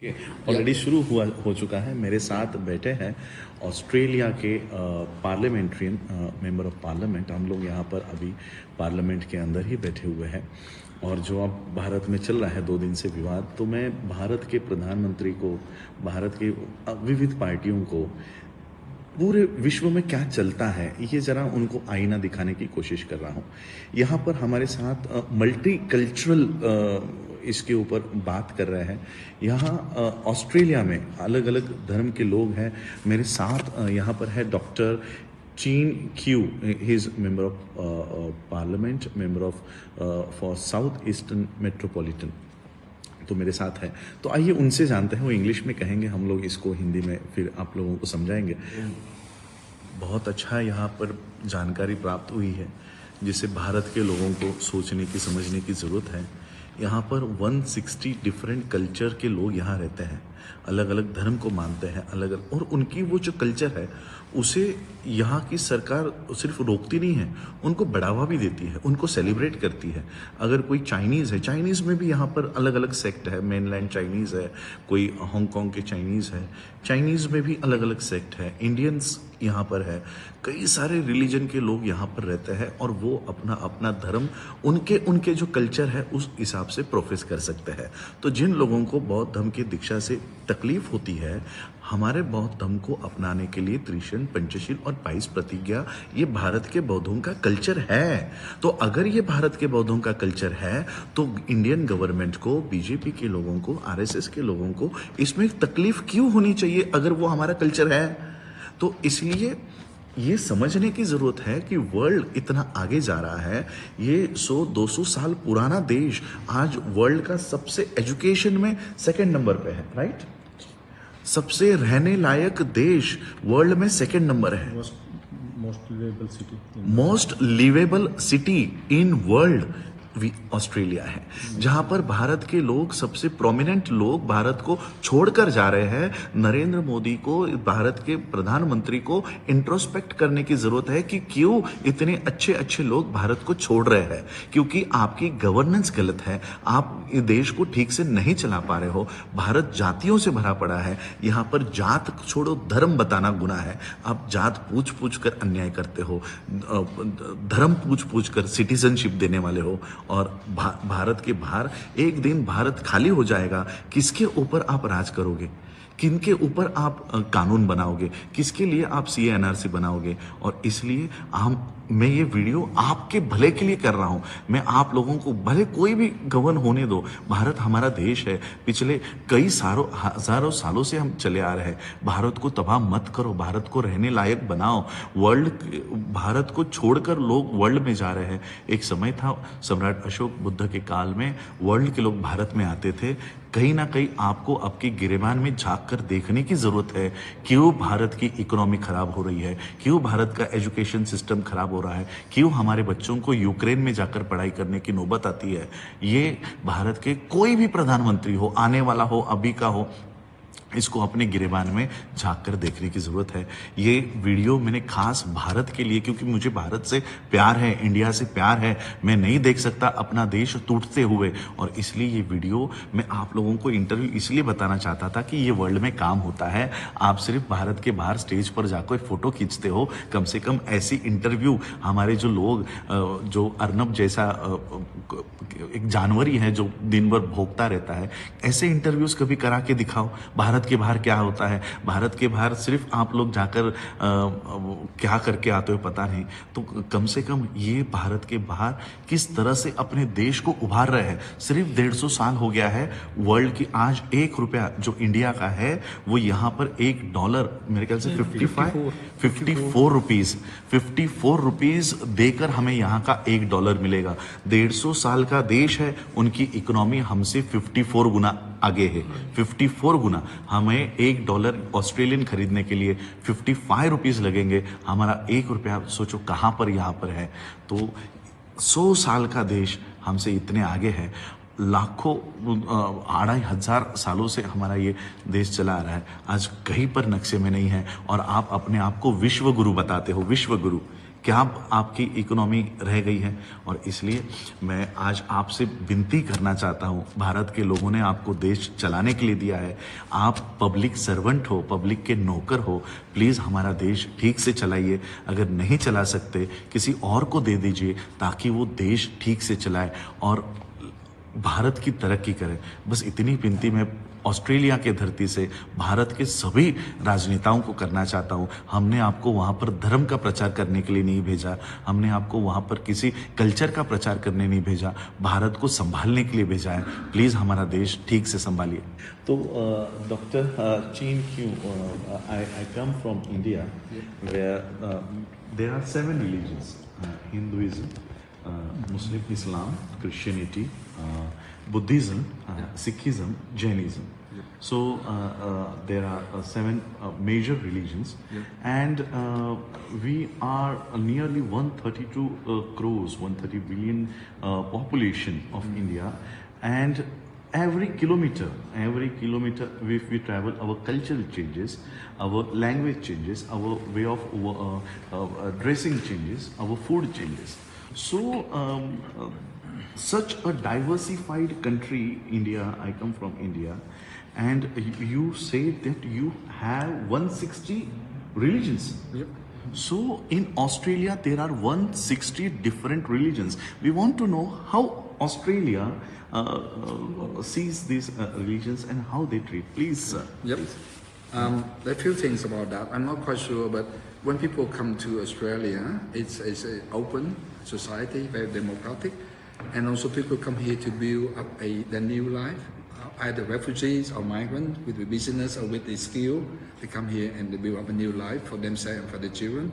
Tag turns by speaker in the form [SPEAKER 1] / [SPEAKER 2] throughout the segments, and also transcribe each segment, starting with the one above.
[SPEAKER 1] Already शुरू हो चुका है। मेरे साथ बैठे हैं ऑस्ट्रेलिया के पार्लियामेंट्रियन मेंबर ऑफ पार्लियामेंट। हम लोग यहाँ पर अभी पार्लियामेंट के अंदर ही बैठे हुए हैं और जो अब भारत में चल रहा है 2 दिन से विवाद, तो मैं भारत के प्रधानमंत्री को, भारत के विविध पार्टियों को, पूरे विश्व में क्या चलता है ये जरा उनको आईना दिखाने की कोशिश कर रहा हूँ। यहाँ पर हमारे साथ मल्टी कल्चरल इसके ऊपर बात कर रहे हैं। यहाँ ऑस्ट्रेलिया में अलग अलग धर्म के लोग हैं। मेरे साथ यहाँ पर है डॉक्टर चीन Q, he is member of parliament, member of for south eastern metropolitan, तो मेरे साथ है। तो आइए उनसे जानते हैं, वो इंग्लिश में कहेंगे, हम लोग इसको हिंदी में फिर आप लोगों को समझाएंगे। बहुत अच्छा यहाँ पर जानकारी प्राप्त हुई है जिससे भारत के लोगों को सोचने की, समझने की ज़रूरत है। यहाँ पर 160 डिफरेंट कल्चर के लोग यहाँ रहते हैं, अलग अलग धर्म को मानते हैं, अलग अलग, और उनकी वो जो कल्चर है उसे यहाँ की सरकार सिर्फ रोकती नहीं है, उनको बढ़ावा भी देती है, उनको सेलिब्रेट करती है। अगर कोई चाइनीज़ है, चाइनीज़ में भी यहाँ पर अलग अलग सेक्ट है, मेनलैंड चाइनीज़ है, कोई हांगकांग के चाइनीज़ है, चाइनीज़ में भी अलग अलग सेक्ट है, इंडियंस यहाँ पर है, कई सारे रिलीजन के लोग यहाँ पर रहते हैं और वो अपना अपना धर्म, उनके उनके जो कल्चर है उस हिसाब से प्रोफेस कर सकते हैं। तो जिन लोगों को बौद्ध धर्म की दीक्षा से तकलीफ होती है, हमारे बौद्ध धर्म को अपनाने के लिए त्रिशरण, पंचशील और 22 प्रतिज्ञा, ये भारत के बौद्धों का कल्चर है। तो अगर ये भारत के बौद्धों का कल्चर है तो इंडियन गवर्नमेंट को, बीजेपी के लोगों को, आरएसएस के लोगों को इसमें तकलीफ क्यों होनी चाहिए अगर वो हमारा कल्चर है? तो इसलिए ये समझने की जरूरत है कि वर्ल्ड इतना आगे जा रहा है। ये 100-200 साल पुराना देश आज वर्ल्ड का सबसे एजुकेशन में सेकंड नंबर पे है, राइट? सबसे रहने लायक देश वर्ल्ड में सेकंड नंबर है। Most liveable city in world Australia है, जहां पर भारत के लोग, सबसे प्रोमिनेंट लोग भारत को छोड़कर जा रहे हैं। नरेंद्र मोदी को, भारत के प्रधानमंत्री को इंट्रोस्पेक्ट करने की जरूरत है कि क्यों इतने अच्छे अच्छे लोग भारत को छोड़ रहे हैं। क्योंकि आपकी गवर्नेंस गलत है, आप इस देश को ठीक से नहीं चला पा रहे हो। भारत जातियों से भरा पड़ा है, यहाँ पर जात छोड़ो, धर्म बताना गुनाह है। आप जात पूछ पूछ कर अन्याय करते हो, धर्म पूछ पूछ कर सिटीजनशिप देने वाले हो, और भारत के बाहर एक दिन भारत खाली हो जाएगा। किसके ऊपर आप राज करोगे? किनके ऊपर आप कानून बनाओगे? किसके लिए आप सीए एनआरसी बनाओगे? और इसलिए मैं ये वीडियो आपके भले के लिए कर रहा हूं। मैं आप लोगों को, भले कोई भी गवर्न होने दो, भारत हमारा देश है, पिछले कई हजारों सालों से हम चले आ रहे हैं। भारत को तबाह मत करो, भारत को रहने लायक बनाओ। भारत को छोड़कर लोग वर्ल्ड में जा रहे हैं। एक समय था सम्राट अशोक बुद्ध के काल में वर्ल्ड के लोग भारत में आते थे। कहीं ना कहीं आपको आपके गिरेबान में झांक कर देखने की जरूरत है, क्यों भारत की इकोनॉमी खराब हो रही है, क्यों भारत का एजुकेशन सिस्टम खराब हो रहा है, क्यों हमारे बच्चों को यूक्रेन में जाकर पढ़ाई करने की नौबत आती है। ये भारत के कोई भी प्रधानमंत्री हो, आने वाला हो, अभी का हो, इसको अपने गिरेबान में झांक कर देखने की जरूरत है। ये वीडियो मैंने खास भारत के लिए, क्योंकि मुझे भारत से प्यार है, इंडिया से प्यार है, मैं नहीं देख सकता अपना देश टूटते हुए, और इसलिए ये वीडियो मैं आप लोगों को इंटरव्यू इसलिए बताना चाहता था कि ये वर्ल्ड में काम होता है। आप सिर्फ भारत के बाहर स्टेज पर जाकर फोटो खींचते हो, कम से कम ऐसी इंटरव्यू हमारे जो लोग, जो अर्नब जैसा एक जानवर ही है जो दिन भर भोगता रहता है, ऐसे इंटरव्यूज कभी करा के दिखाओ। भारत के बाहर क्या होता है, भारत के बाहर सिर्फ आप लोग जाकर क्या करके आते हो पता नहीं, तो कम से कम ये भारत के बाहर किस तरह से अपने देश को उभार रहे हैं। सिर्फ 150 साल हो गया है वर्ल्ड की, आज 1 रुपया जो इंडिया का है वो यहाँ पर $1 मेरे ख्याल से 54 रुपीज देकर हमें यहाँ का $1 मिलेगा। 150 साल का देश है, उनकी इकोनॉमी हमसे 54 गुना आगे है, 54 गुना। हमें $1 ऑस्ट्रेलियन खरीदने के लिए 55 रुपीज लगेंगे, हमारा 1 रुपया सोचो कहाँ पर यहाँ पर है। तो 100 साल का देश हमसे इतने आगे है। लाखों 2,500 सालों से हमारा ये देश चला आ रहा है, आज कहीं पर नक्शे में नहीं है। और आप अपने आप को विश्व गुरु बताते हो, विश्व गुरु। क्या आपकी इकोनॉमी रह गई है? और इसलिए मैं आज आपसे विनती करना चाहता हूँ, भारत के लोगों ने आपको देश चलाने के लिए दिया है, आप पब्लिक सर्वेंट हो, पब्लिक के नौकर हो, प्लीज़ हमारा देश ठीक से चलाइए। अगर नहीं चला सकते किसी और को दे दीजिए ताकि वो देश ठीक से चलाए और भारत की तरक्की करे। बस इतनी विनती मैं ऑस्ट्रेलिया के धरती से भारत के सभी राजनेताओं को करना चाहता हूं। हमने आपको वहां पर धर्म का प्रचार करने के लिए नहीं भेजा, हमने आपको वहां पर किसी कल्चर का प्रचार करने नहीं भेजा, भारत को संभालने के लिए भेजा है। प्लीज हमारा देश ठीक से संभालिए। तो डॉक्टर चीन क्यों, I come from India where there are 7 religions, Hinduism, Muslim, Islam, Christianity, Buddhism, Sikhism, Jainism. So there are 7 major religions, and we are nearly 132 crores, 130 billion population of India, and every kilometer if we travel, our culture changes, our language changes, our way of dressing changes, our food changes. So such a diversified country, India, I come from India, and you say that you have 160 religions.
[SPEAKER 2] Yep.
[SPEAKER 1] So in Australia there are 160 different religions. We want to know how Australia sees these religions and how they treat. Please, sir.
[SPEAKER 2] Yep. There are a few things about that. I'm not quite sure, but when people come to Australia, it's an open society, very democratic, and also people come here to build up their new life, either refugees or migrants with a business or with a skill. They come here and they build up a new life for themselves and for their children.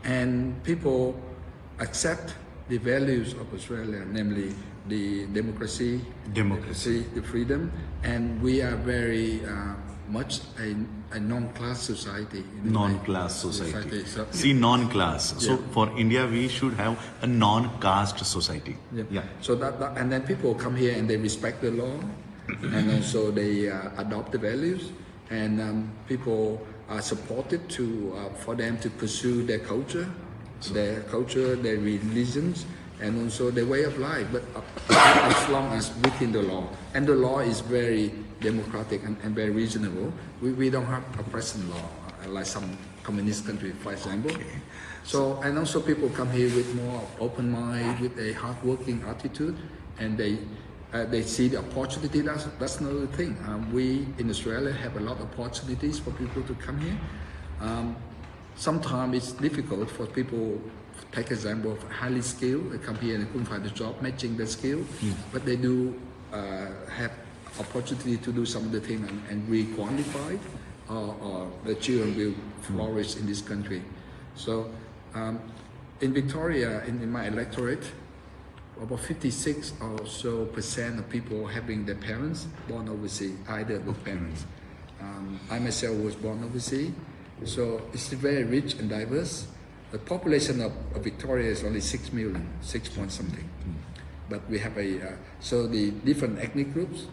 [SPEAKER 2] And people accept the values of Australia, namely the democracy, the freedom, and we are very much a non-class society.
[SPEAKER 1] Non-class society.
[SPEAKER 2] So,
[SPEAKER 1] see, non-class.
[SPEAKER 2] Yeah.
[SPEAKER 1] So for India, we should have a non-caste society.
[SPEAKER 2] Yeah. So that and then people come here and they respect the law, and also they adopt the values, and people are supported to for them to pursue their culture, their religions, and also their way of life, but as long as within the law. And the law is very democratic and very reasonable. We don't have a present law like some communist country, for example.
[SPEAKER 1] Okay.
[SPEAKER 2] So, and also people come here with more open mind, with a hardworking attitude, and they see the opportunity. That's another thing. We in Australia have a lot of opportunities for people to come here. Sometimes it's difficult for people. Take example of highly skilled. They come here and they couldn't find a job matching their skill, but they do have opportunity to do some of the things and re-qualified, or the children will flourish in this country. So in Victoria, in my electorate, about 56 or so % of people having their parents born overseas, either with parents. I myself was born overseas, so it's very rich and diverse. The population of Victoria is only 6 million, 6 point something. But we have so the different ethnic groups,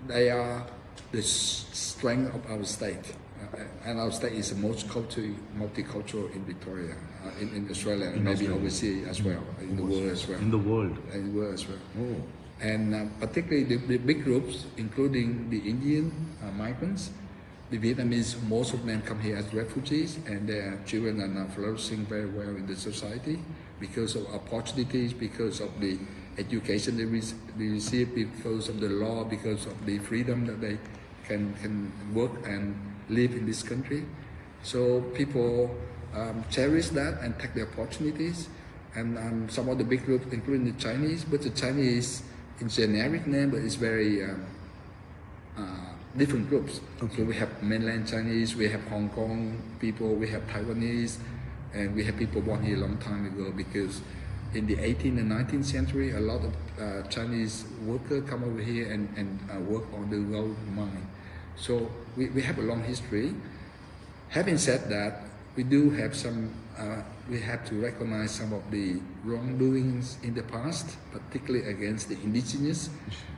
[SPEAKER 2] they are the strength of our state. And our state is the most multicultural in Victoria, in Australia, and maybe overseas as well, in the world as well.
[SPEAKER 1] In the world.
[SPEAKER 2] In the world as well.
[SPEAKER 1] Oh.
[SPEAKER 2] And particularly the big groups, including the Indian migrants, the Vietnamese, most of them come here as refugees, and their children are now flourishing very well in the society because of opportunities, because of the education they receive, because of the law, because of the freedom that they can work and live in this country. So people cherish that and take the opportunities. And some of the big groups, including the Chinese, but the Chinese in generic name, but it's very different groups. Okay. So we have mainland Chinese, we have Hong Kong people, we have Taiwanese, and we have people born here a long time ago, because in the 18th and 19th century, a lot of Chinese workers come over here and work on the gold mine. So we have a long history. Having said that, we do have some, we have to recognize some of the wrongdoings in the past, particularly against the indigenous.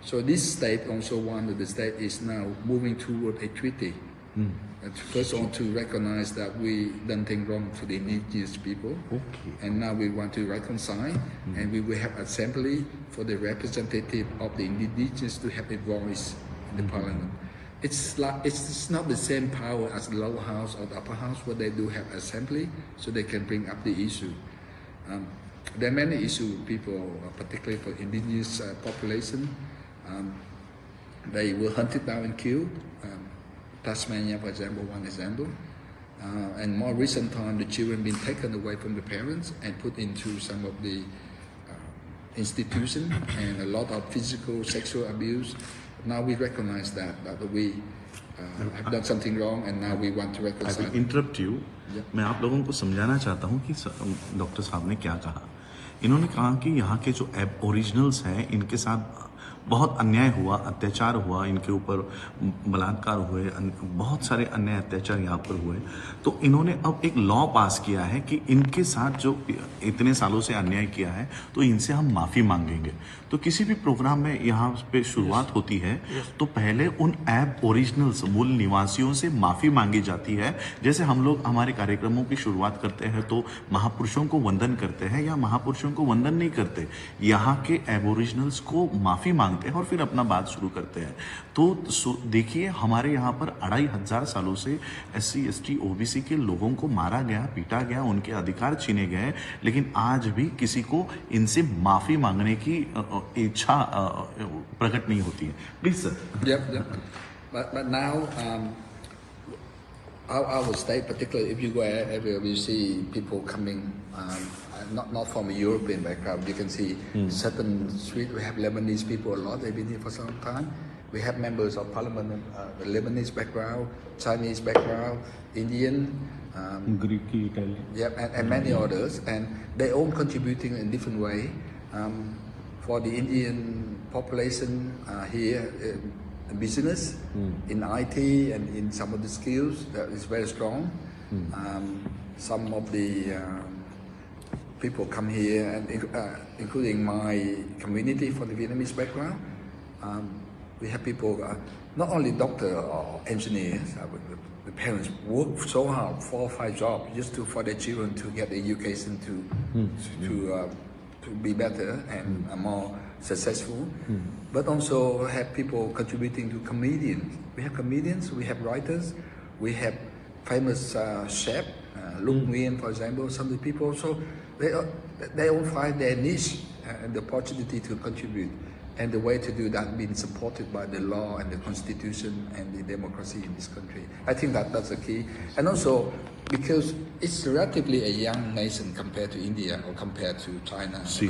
[SPEAKER 2] So this state, also one of the states, is now moving toward a treaty And first on to recognize that we done things wrong to the indigenous people.
[SPEAKER 1] Okay.
[SPEAKER 2] And now we want to reconcile, and we will have assembly for the representative of the indigenous to have a voice in the parliament. It's not the same power as the lower house or the upper house, but they do have assembly, so they can bring up the issue. There are many issues, people, particularly for indigenous population. They were hunted down and killed. Tasmania, for example, one example. And more recent time, the children been taken away from the parents and put into some of the institution, and a lot of physical, sexual abuse. Now we recognize that we have done something wrong, and now we want to
[SPEAKER 1] I
[SPEAKER 2] reconcile.
[SPEAKER 1] will interrupt you. मैं आप लोगों को समझाना चाहता हूँ कि doctor साहब ने क्या कहा. इन्होंने कहा कि यहाँ के जो ओरिजिनल्स हैं, इनके साथ बहुत अन्याय हुआ, अत्याचार हुआ, इनके ऊपर बलात्कार हुए, बहुत सारे अन्य अत्याचार यहाँ पर हुए. तो इन्होंने अब एक लॉ पास किया है कि इनके साथ जो इतने सालों से अन्याय किया है, तो इनसे हम माफ़ी मांगेंगे. तो किसी भी प्रोग्राम में यहाँ पे शुरुआत होती है, तो पहले उन ऐप ओरिजिनल्स, मूल निवासियों से माफ़ी मांगी जाती है. जैसे हम लोग हमारे कार्यक्रमों की शुरुआत करते हैं तो महापुरुषों को वंदन करते हैं, या महापुरुषों को वंदन नहीं करते, यहाँ के एबोरिजिनल्स को माफ़ी मांगते हैं और फिर अपना बात शुरू करते हैं. तो देखिए, हमारे यहाँ पर 2500 सालों से SC ST OBC के लोगों को मारा गया, पीटा गया, उनके अधिकार छीने गए, लेकिन आज भी किसी को इनसे माफ़ी मांगने की इच्छा प्रकट नहीं होती है. Please sir.
[SPEAKER 2] Yep. But now, I would state, particularly if you go everywhere, you see people coming, not from a European background. You can see certain street, we have Lebanese people a lot, they've been here for some time. We have members of parliament, Lebanese background, Chinese background, Indian,
[SPEAKER 3] Greek, Italian.
[SPEAKER 2] and many others, and they all contributing in different way. For the Indian population here, business, in IT, and in some of the skills that is very strong. Some of the people come here, and including my community from the Vietnamese background. We have people, not only doctor or engineers. The parents work so hard, 4 or 5 jobs just for their children to get the education to be better and more successful. But also have people contributing to comedians. We have comedians, we have writers, we have famous chef, Luc Nguyen, for example. Some of the people, so they all find their niche and the opportunity to contribute. And the way to do that being supported by the law and the constitution and the democracy in this country. I think that's the key. And also, because it's relatively a young nation compared to India or compared to China.
[SPEAKER 1] सी.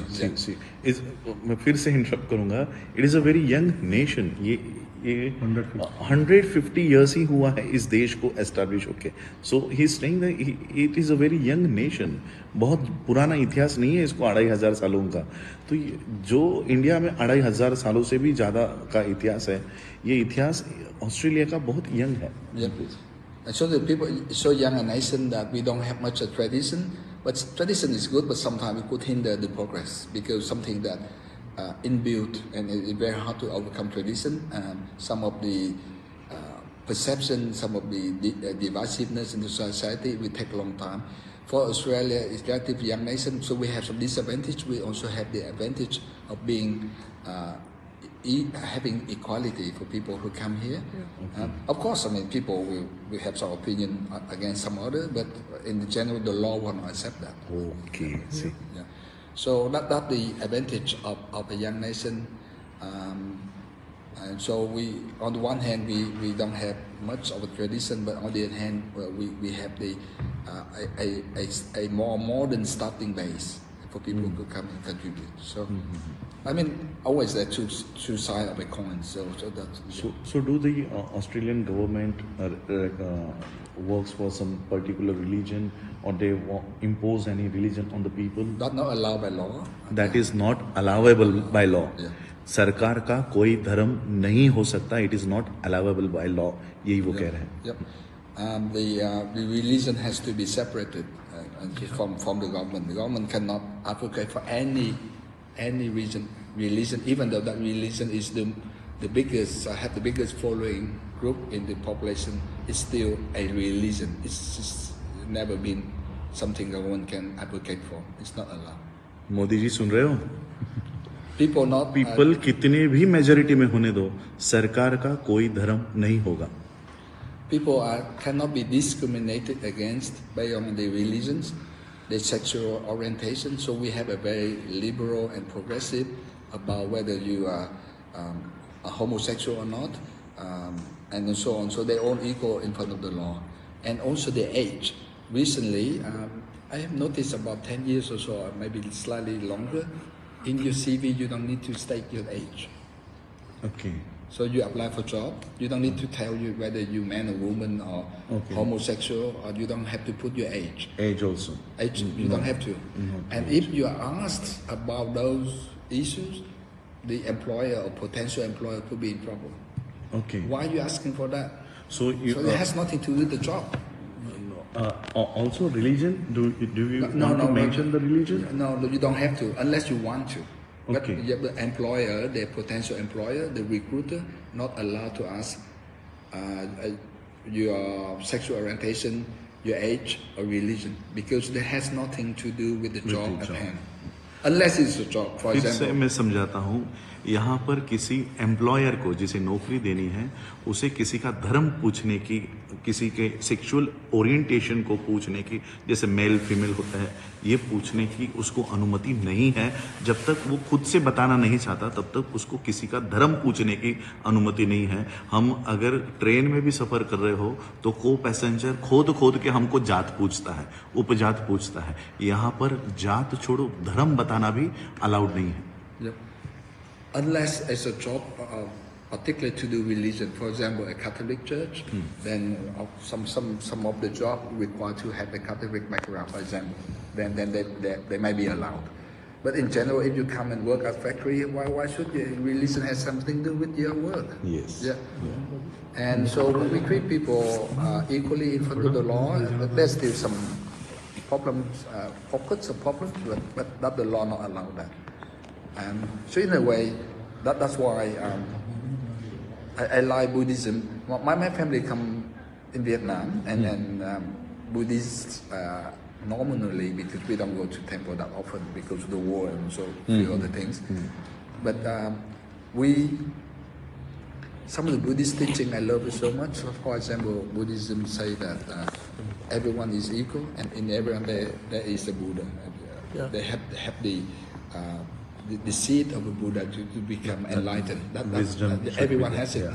[SPEAKER 1] मैं फिर से interrupt करूंगा. It is a very young nation. ये 150 years he हुआ है इस देश को एस्टैब्लिश होके. So he is saying that it is a very young nation. बहुत पुराना इतिहास नहीं है इसको 2500 सालों का. तो जो इंडिया में 2500 सालों से भी ज़्यादा का इतिहास है, ये इतिहास ऑस्ट्रेलिया का बहुत यंग है.
[SPEAKER 2] And so the people, so young a nation that we don't have much tradition. But tradition is good, but sometimes it could hinder the progress because something that inbuilt and it's very hard to overcome tradition. Some of the perception, some of the divisiveness in the society will take a long time. For Australia, it's a relatively young nation, so we have some disadvantage. We also have the advantage of being having equality for people who come here. Of course, I mean, people will have some opinion against some other, but in general, the law will not accept that.
[SPEAKER 1] Okay, see.
[SPEAKER 2] Yeah. So that's the advantage of a young nation. And so we, on the one hand, we don't have much of a tradition, but on the other hand, we have a more modern starting base for people who come and contribute. So, I mean, always there are two sides of a coin.
[SPEAKER 1] So do the Australian government works for some particular religion, or they impose any religion on the people?
[SPEAKER 2] That's not allowed by law.
[SPEAKER 1] That is not allowable by law.
[SPEAKER 2] Yeah.
[SPEAKER 1] सरकार का कोई धर्म नहीं हो सकता. It is not allowable by law. यही वो कह रहे हैं.
[SPEAKER 2] Yep. The religion has to be separated from the government. The government cannot advocate for any religion, even though that religion is the biggest, have the biggest following group in the population is still a religion. It's just never been something that one can advocate for. It's not allowed.
[SPEAKER 1] Modi ji सुन रहे हो?
[SPEAKER 2] People not
[SPEAKER 1] people कितने भी majority में होने दो, सरकार का कोई धर्म नहीं होगा.
[SPEAKER 2] people cannot be discriminated against based on their religions, their sexual orientation. So we have a very liberal and progressive about whether you are a homosexual or not, and so on. So they're all equal in front of the law, and also their age. Recently, I have noticed about 10 years or so, or maybe slightly longer, in your CV you don't need to state your age.
[SPEAKER 1] Okay.
[SPEAKER 2] So you apply for job, you don't need to tell you whether you man or woman or
[SPEAKER 1] Okay.
[SPEAKER 2] homosexual, or you don't have to put your age.
[SPEAKER 1] Age also.
[SPEAKER 2] Age, you don't have to. And if you are asked about those issues, the employer or potential employer could be in trouble.
[SPEAKER 1] Okay.
[SPEAKER 2] Why are you asking for that?
[SPEAKER 1] So you
[SPEAKER 2] So it has nothing to do with the job.
[SPEAKER 1] also religion. Do you want to mention the religion?
[SPEAKER 2] No, you don't have to unless you want to. But
[SPEAKER 1] Okay.
[SPEAKER 2] the employer, the potential employer, the recruiter, not allowed to ask your sexual orientation, your age, or religion, because that has nothing to do with the job at hand. Unless it's a job, for
[SPEAKER 1] फिर से
[SPEAKER 2] example.
[SPEAKER 1] मैं समझाता हूँ. यहाँ पर किसी employer को जिसे नौकरी देनी है, उसे किसी का धर्म पूछने की, किसी के सेक्सुअल ओरिएंटेशन को पूछने की, जैसे मेल फीमेल होता है, ये पूछने की उसको अनुमति नहीं है. जब तक वो खुद से बताना नहीं चाहता, तब तक उसको किसी का धर्म पूछने की अनुमति नहीं है. हम अगर ट्रेन में भी सफर कर रहे हो तो को पैसेंजर खोद के हमको जात पूछता है, उपजात पूछता है. यहाँ पर जात छोड़ो, धर्म बताना भी अलाउड नहीं है.
[SPEAKER 2] Yep. Unless it's a job particularly to do religion, for example, a Catholic church, then some of the job require to have a Catholic background, for example, then they may be allowed. But in general, if you come and work at factory, why should religion have something to do with your work?
[SPEAKER 1] Yes.
[SPEAKER 2] Yeah. And so when we treat people equally in front of the law, there's still some problems, pockets of problems, but that the law not allow that. So in a way, that's why I like Buddhism. My family come in Vietnam, and Buddhists nominally, because we don't go to temple that often because of the war and so few other things. But some of the Buddhist teaching I love it so much. For example, Buddhism say that everyone is equal, and in everyone there is a Buddha. They have the seed of a Buddha to become enlightened.
[SPEAKER 1] Wisdom.
[SPEAKER 2] Everyone has it.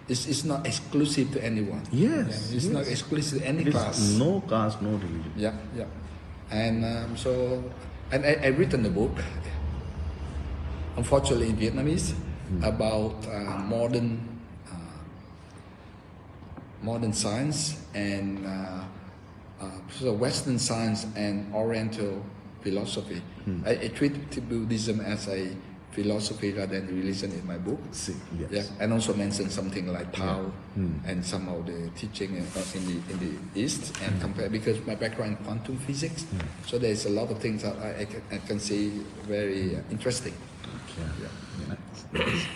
[SPEAKER 2] It's not exclusive to anyone.
[SPEAKER 1] Yes,
[SPEAKER 2] It's not exclusive to any
[SPEAKER 1] It's
[SPEAKER 2] class.
[SPEAKER 1] no caste, no religion.
[SPEAKER 2] Yeah. And I've written a book, unfortunately in Vietnamese, about modern science and so Western science and Oriental philosophy. I treat Buddhism as a philosophy rather than religion in my book.
[SPEAKER 1] See, yes.
[SPEAKER 2] Yeah, and also mention something like Tao and some of the teaching in the East, and compare, because my background in quantum physics, so there's a lot of things that I can see very interesting.
[SPEAKER 1] Yeah. Nice.